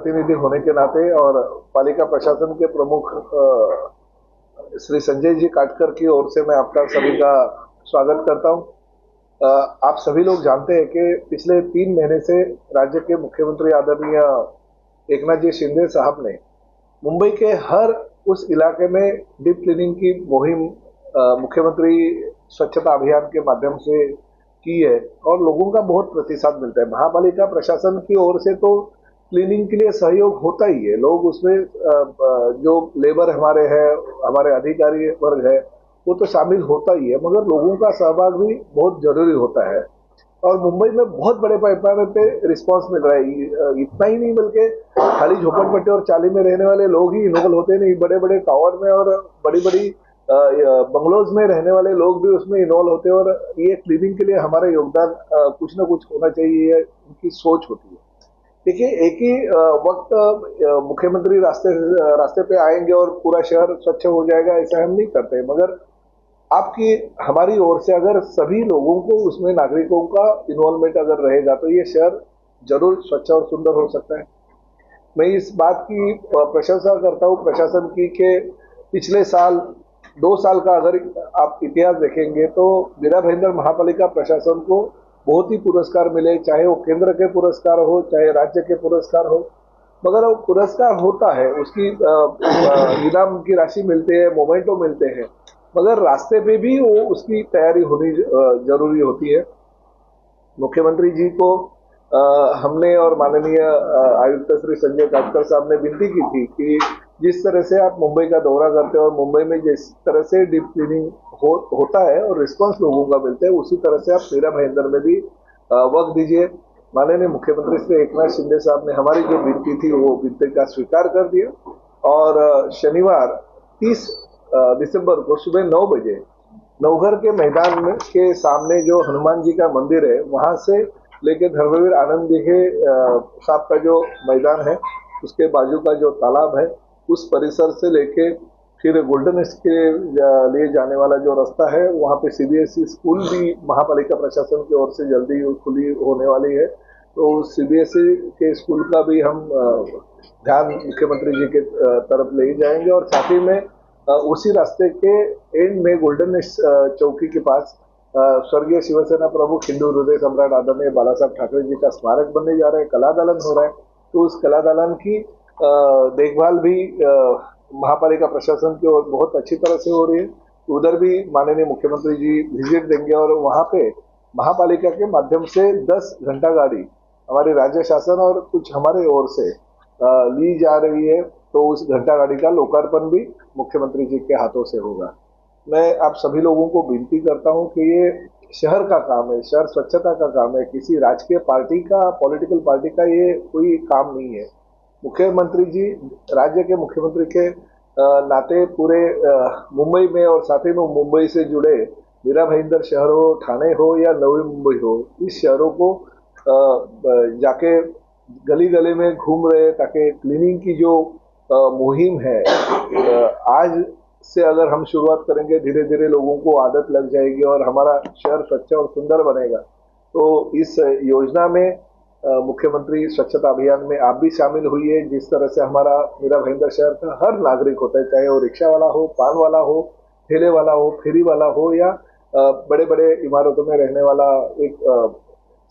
प्रतिनिधि होने के नाते और पालिका प्रशासन के प्रमुख श्री संजय जी काटकर की ओर से मैं आपका सभी का स्वागत करता हूं। आप सभी लोग जानते हैं कि पिछले 3 महीने से राज्य के मुख्यमंत्री आदरणीय एकनाथ जी शिंदे साहब ने मुंबई के हर उस इलाके में डीप क्लीनिंग की मुहिम मुख्यमंत्री स्वच्छता अभियान के माध्यम से की है और लोगों का बहुत प्रतिसाद मिलता है। महापालिका प्रशासन की ओर से तो क्लीनिंग के लिए सहयोग होता ही है, लोग उसमें जो लेबर हमारे हैं, हमारे अधिकारी वर्ग है, वो तो शामिल होता ही है, मगर लोगों का सहभाग भी बहुत जरूरी होता है और मुंबई में बहुत बड़े पैमाने पे रिस्पांस मिल रहा है। इतना ही नहीं बल्कि खाली झोपड़पट्टी और चाली में रहने वाले लोग ही इन्वॉल्व होते नहीं, बड़े बड़े टावर में और बड़ी बड़ी बंगलोज में रहने वाले लोग भी उसमें इन्वॉल्व होते हैं और ये क्लीनिंग के लिए हमारा योगदान कुछ ना कुछ होना चाहिए, उनकी सोच होती है। देखिए, एक ही वक्त मुख्यमंत्री रास्ते पे आएंगे और पूरा शहर स्वच्छ हो जाएगा, ऐसा हम नहीं करते, मगर आपकी हमारी ओर से अगर सभी लोगों को उसमें नागरिकों का इन्वॉल्वमेंट अगर रहेगा तो ये शहर जरूर स्वच्छ और सुंदर हो सकता है। मैं इस बात की प्रशंसा करता हूँ प्रशासन की कि पिछले साल 2 साल का अगर आप इतिहास देखेंगे तो मीरा भाईंदर महापालिका प्रशासन को बहुत ही पुरस्कार मिले, चाहे वो केंद्र के पुरस्कार हो चाहे राज्य के पुरस्कार हो, मगर वो पुरस्कार होता है, उसकी इनाम की राशि मिलते हैं, मोमेंटो मिलते हैं, मगर रास्ते पे भी वो उसकी तैयारी होनी जरूरी होती है। मुख्यमंत्री जी को हमने और माननीय आयुक्त श्री संजय काटकर साहब ने विनती की थी कि जिस तरह से आप मुंबई का दौरा करते हैं और मुंबई में जिस तरह से डीप क्लीनिंग होता है और रिस्पांस लोगों का मिलता है, उसी तरह से आप मीरा भाईंदर में भी वक्त दीजिए। माननीय मुख्यमंत्री श्री एकनाथ शिंदे साहब ने हमारी जो विनती थी वो विनती का स्वीकार कर दिया और शनिवार 30 दिसंबर को सुबह 9 बजे नवघर के मैदान में के सामने जो हनुमान जी का मंदिर है, वहां से लेके धर्मवीर आनंद दिघे साहब का जो मैदान है, उसके बाजू का जो तालाब है, उस परिसर से लेके फिर गोल्डन ईस्ट के लिए जाने वाला जो रास्ता है, वहाँ पे सीबीएसई स्कूल भी महापालिका प्रशासन की ओर से जल्दी खुली होने वाली है, तो सीबीएसई के स्कूल का भी हम ध्यान मुख्यमंत्री जी के तरफ ले जाएंगे और साथ ही में उसी रास्ते के एंड में गोल्डन चौकी के पास स्वर्गीय शिवसेना प्रमुख हिंदू हृदय सम्राट आदरणीय बाला साहब ठाकरे जी का स्मारक बनने जा रहा है, कला दालन हो रहा है, तो उस कला दालन की देखभाल भी महापालिका प्रशासन की ओर बहुत अच्छी तरह से हो रही है। उधर भी माननीय मुख्यमंत्री जी विजिट देंगे और वहां पे महापालिका के माध्यम से 10 घंटा गाड़ी हमारे राज्य शासन और कुछ हमारे ओर से ली जा रही है, तो उस घंटा गाड़ी का लोकार्पण भी मुख्यमंत्री जी के हाथों से होगा। मैं आप सभी लोगों को विनती करता हूं कि ये शहर का काम है, शहर स्वच्छता का काम है, किसी राजकीय पार्टी का, पॉलिटिकल पार्टी का ये कोई काम नहीं है। मुख्यमंत्री जी राज्य के मुख्यमंत्री के नाते पूरे मुंबई में और साथ ही में मुंबई से जुड़े मीरा भाईंदर शहर हो, ठाणे हो या नवी मुंबई हो, इस शहरों को जाके गली गली में घूम रहे ताकि क्लीनिंग की जो मुहिम है, आज से अगर हम शुरुआत करेंगे, धीरे धीरे लोगों को आदत लग जाएगी और हमारा शहर स्वच्छ और सुंदर बनेगा। तो इस योजना में मुख्यमंत्री स्वच्छता अभियान में आप भी शामिल हुई। जिस तरह से हमारा मीरा भाईंदर शहर का हर नागरिक होता है, चाहे वो रिक्शा वाला हो, पान वाला हो, ठेले वाला हो, फेरी वाला हो या बड़े बड़े इमारतों में रहने वाला एक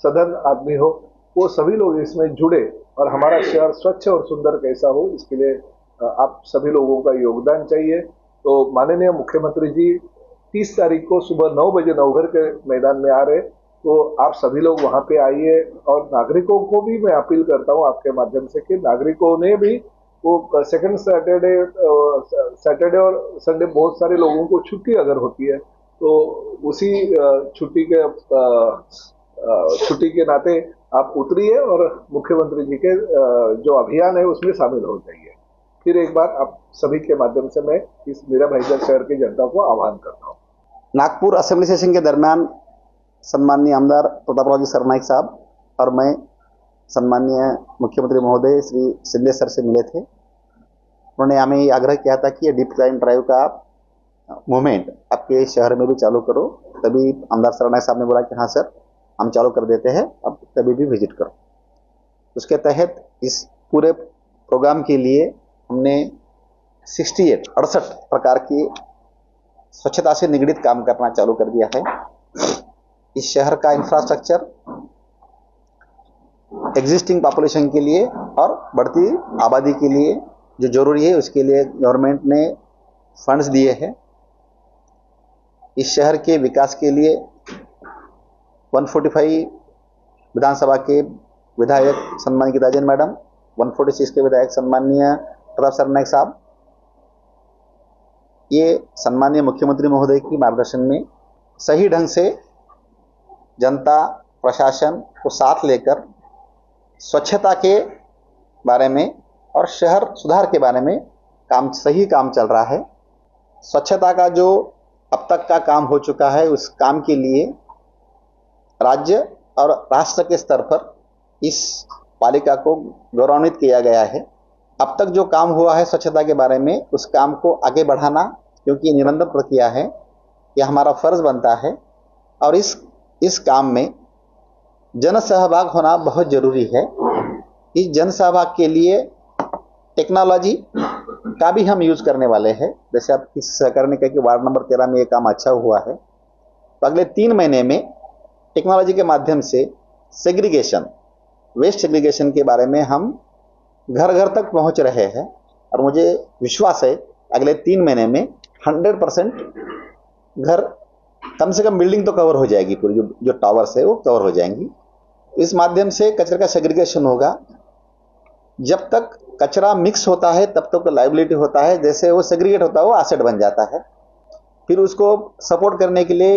सधन आदमी हो, वो सभी लोग इसमें जुड़े और हमारा शहर स्वच्छ और सुंदर कैसा हो, इसके लिए आप सभी लोगों का योगदान चाहिए। तो माननीय मुख्यमंत्री जी 30 तारीख को सुबह 9 बजे नवघर के मैदान में आ रहे, तो आप सभी लोग वहां पे आइए और नागरिकों को भी मैं अपील करता हूं आपके माध्यम से कि नागरिकों ने भी वो सेकंड सैटरडे और संडे बहुत सारे लोगों को छुट्टी अगर होती है, तो उसी छुट्टी के नाते आप उतरिए और मुख्यमंत्री जी के जो अभियान है उसमें शामिल हो जाइए। फिर एक बार आप सभी के माध्यम से मैं इस मीरा भाईंदर शहर की जनता को आह्वान करता हूँ। नागपुर असेंबली सेशन के दरमियान सम्माननीय आमदार प्रतापराव जी सरनाईक साहब और मैं सम्माननीय मुख्यमंत्री महोदय श्री शिंदे सर से मिले थे। उन्होंने हमें आग्रह किया था कि ये डीप क्लीन ड्राइव का मूवमेंट आपके शहर में भी चालू करो। तभी आमदार सरनाईक साहब ने बोला कि हाँ सर, हम चालू कर देते हैं, अब कभी भी विजिट करो। उसके तहत इस पूरे प्रोग्राम के लिए हमने 68 प्रकार की स्वच्छता से निगडित काम करना चालू कर दिया है। इस शहर का इंफ्रास्ट्रक्चर एग्जिस्टिंग पॉपुलेशन के लिए और बढ़ती आबादी के लिए जो जरूरी है उसके लिए गवर्नमेंट ने फंड्स दिए हैं। इस शहर के विकास के लिए 145 विधानसभा के विधायक सम्माननीय गीता जैन मैडम, 146 के विधायक सम्माननीय प्रताप सरनाईक साहब, ये सम्माननीय मुख्यमंत्री महोदय की मार्गदर्शन में सही ढंग से जनता प्रशासन को साथ लेकर स्वच्छता के बारे में और शहर सुधार के बारे में सही काम चल रहा है। स्वच्छता का जो अब तक का काम हो चुका है उस काम के लिए राज्य और राष्ट्र के स्तर पर इस पालिका को गौरवान्वित किया गया है। अब तक जो काम हुआ है स्वच्छता के बारे में उस काम को आगे बढ़ाना, क्योंकि निरंतर प्रक्रिया है, यह हमारा फर्ज बनता है और इस काम में जन सहभाग होना बहुत जरूरी है। इस जन सहभाग के लिए टेक्नोलॉजी का भी हम यूज करने वाले हैं। जैसे आप किसी सहकर्मी ने कहा कि वार्ड नंबर 13 में ये काम अच्छा हुआ है, तो अगले 3 महीने में टेक्नोलॉजी के माध्यम से वेस्ट सेग्रीगेशन के बारे में हम घर घर तक पहुंच रहे हैं और मुझे विश्वास है अगले 3 महीने में 100% घर, कम से कम बिल्डिंग तो कवर हो जाएगी, पूरी जो टावर्स है वो कवर हो जाएंगी। इस माध्यम से कचरे का सेग्रीगेशन होगा। जब तक कचरा मिक्स होता है तब तक लायबिलिटी होता है, जैसे वो सेग्रीगेट होता है वो एसेट बन जाता है। फिर उसको सपोर्ट करने के लिए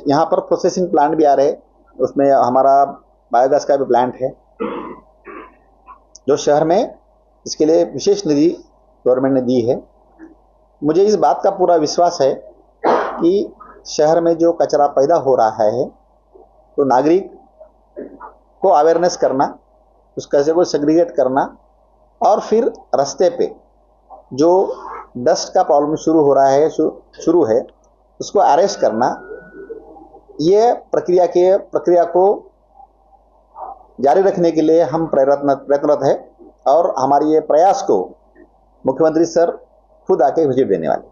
यहाँ पर प्रोसेसिंग प्लांट भी आ रहे हैं, उसमें हमारा बायोगैस का भी प्लांट है जो शहर में, इसके लिए विशेष निधि गवर्नमेंट ने दी है। मुझे इस बात का पूरा विश्वास है कि शहर में जो कचरा पैदा हो रहा है तो नागरिक को अवेयरनेस करना, उस कचरे को सेग्रीगेट करना और फिर रास्ते पे जो डस्ट का प्रॉब्लम शुरू है उसको अरेस्ट करना, ये प्रक्रिया को जारी रखने के लिए हम प्रयत्नरत है और हमारी ये प्रयास को मुख्यमंत्री सर खुद आके विजिट देने वाले।